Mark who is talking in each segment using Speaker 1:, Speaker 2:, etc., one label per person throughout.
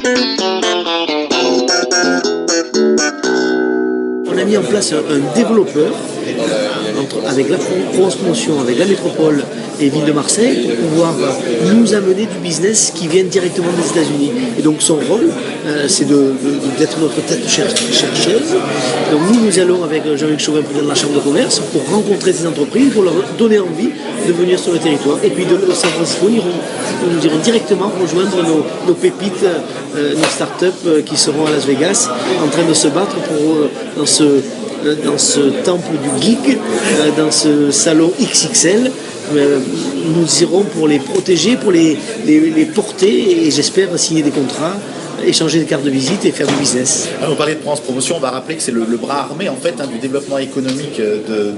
Speaker 1: On a mis en place un développeur avec la Provence Promotion, avec la métropole et Ville de Marseille pour pouvoir nous amener du business qui vient directement des États-Unis. Et donc son rôle, c'est d'être notre tête chercheuse. Donc nous allons avec Jean-Luc Chauvin, président de la Chambre de commerce, pour rencontrer ces entreprises, pour leur donner envie de venir sur le territoire. Et puis de San Francisco, nous irons directement rejoindre nos pépites, nos startups qui seront à Las Vegas, en train de se battre dans ce temple du geek, dans ce salon XXL. Nous irons pour les protéger, pour les porter et j'espère signer des contrats, échanger des cartes de visite et faire du business.
Speaker 2: Alors, on parlait de Provence Promotion, on va rappeler que c'est le bras armé en fait du développement économique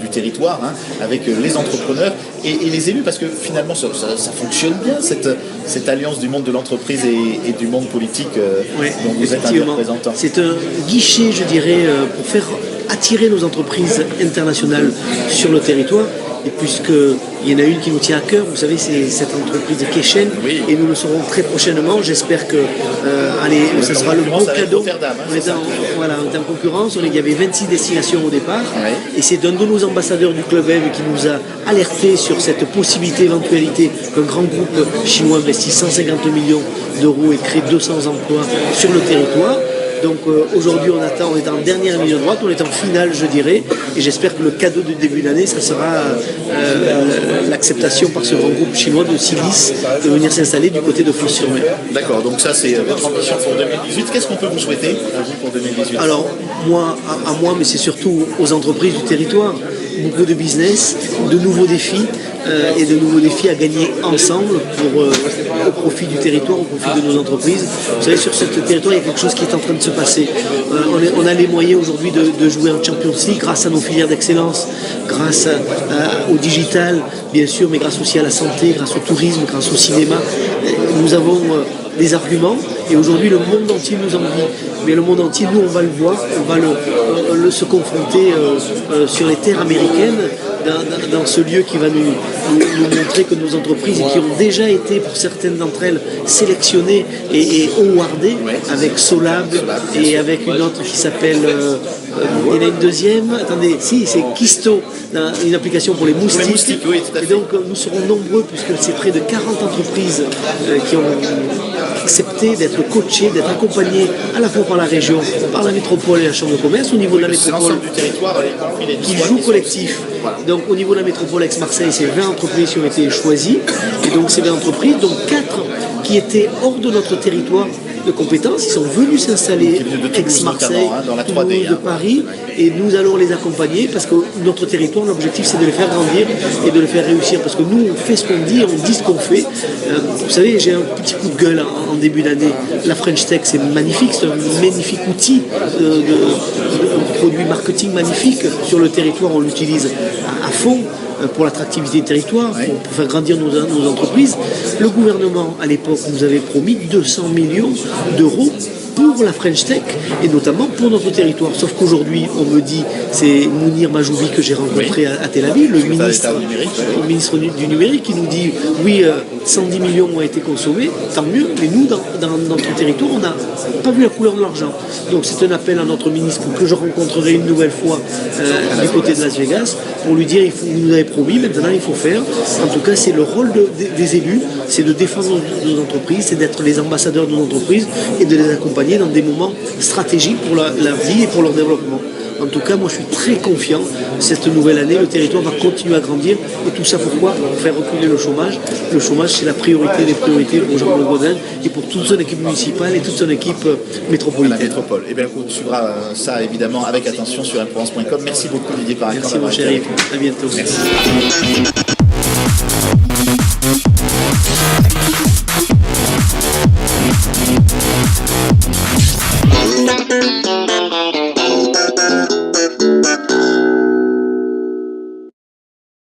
Speaker 2: du territoire, avec les entrepreneurs et les élus, parce que finalement ça fonctionne bien cette alliance du monde de l'entreprise et du monde politique dont vous êtes un des représentants.
Speaker 1: C'est un guichet, je dirais, pour faire attirer nos entreprises internationales sur le territoire. Et puisqu'il y en a une qui nous tient à cœur, vous savez, c'est cette entreprise de Keshen, oui. Et nous le saurons très prochainement. J'espère que ce sera le bon cadeau. On est en concurrence. Il y avait 26 destinations au départ. Ouais. Et c'est un de nos ambassadeurs du Club M qui nous a alerté sur cette possibilité, éventualité qu'un grand groupe chinois investisse 150 millions d'euros et crée 200 emplois sur le territoire. Donc aujourd'hui on est en dernière ligne droite, on est en finale je dirais, et j'espère que le cadeau du début d'année, ça sera l'acceptation par ce grand groupe chinois de Silice de venir s'installer du côté de Fos-sur-Mer.
Speaker 2: D'accord, donc ça c'est votre ambition pour 2018. Qu'est-ce qu'on peut vous souhaiter à vous pour 2018 ?
Speaker 1: Alors moi, mais c'est surtout aux entreprises du territoire, beaucoup de business, de nouveaux défis et de nouveaux défis à gagner ensemble au profit du territoire, au profit de nos entreprises. Vous savez, sur ce territoire, il y a quelque chose qui est en train de se passer. On a les moyens aujourd'hui de jouer en Champions League grâce à nos filières d'excellence, grâce au digital, bien sûr, mais grâce aussi à la santé, grâce au tourisme, grâce au cinéma. Nous avons des arguments et aujourd'hui le monde entier nous envie. Mais le monde entier, nous on va le voir, on va se confronter sur les terres américaines, dans ce lieu qui va nous montrer que nos entreprises qui ont déjà été pour certaines d'entre elles sélectionnées et awardées avec Solab et avec une autre qui s'appelle il y en a une deuxième, attendez, c'est Kisto, une application pour les moustiques.
Speaker 2: Oui, tout à fait.
Speaker 1: Et donc nous serons nombreux puisque c'est près de 40 entreprises qui ont accepté d'être coachées, d'être accompagnées à la fois par la région, par la métropole et la chambre de commerce au niveau de la métropole
Speaker 2: du territoire,
Speaker 1: qui joue collectif. Voilà. Donc au niveau de la métropole Aix-Marseille, c'est 20 entreprises qui ont été choisies et donc ces 20 entreprises, donc 4 qui étaient hors de notre territoire de compétences, ils sont venus s'installer Aix-Marseille, Toulouse, de Paris, et nous allons les accompagner parce que notre territoire, l'objectif c'est de les faire grandir et de les faire réussir parce que nous on fait ce qu'on dit, on dit ce qu'on fait. Vous savez, j'ai un petit coup de gueule en début d'année. La French Tech c'est magnifique, c'est un magnifique outil de produit marketing magnifique sur le territoire, on l'utilise à fond pour l'attractivité du territoire, pour faire grandir nos entreprises. Le gouvernement, à l'époque, nous avait promis 200 millions d'euros pour la French Tech et notamment pour notre territoire. Sauf qu'aujourd'hui, on me dit, c'est Mounir Majoubi que j'ai rencontré à Tel Aviv, le ministre du numérique, qui nous dit, oui, 110 millions ont été consommés, tant mieux, mais nous, dans notre territoire, on n'a pas vu la couleur de l'argent. Donc c'est un appel à notre ministre que je rencontrerai une nouvelle fois du côté de Las Vegas pour lui dire, vous nous avez promis, maintenant il faut faire. En tout cas, c'est le rôle des élus, c'est de défendre nos entreprises, c'est d'être les ambassadeurs de nos entreprises et de les accompagner dans des moments stratégiques pour leur vie et pour leur développement. En tout cas, moi je suis très confiant. Cette nouvelle année, le territoire va continuer à grandir. Et tout ça pourquoi ? Pour faire reculer le chômage. Le chômage, c'est la priorité des priorités pour Jean-Paul Gaudin et pour toute son équipe municipale et toute son équipe métropolitaine.
Speaker 2: La métropole. Et bien, on suivra ça évidemment avec attention sur improvence.com. Merci beaucoup Didier Parac.
Speaker 1: Merci mon chéri. À bientôt.
Speaker 2: Merci.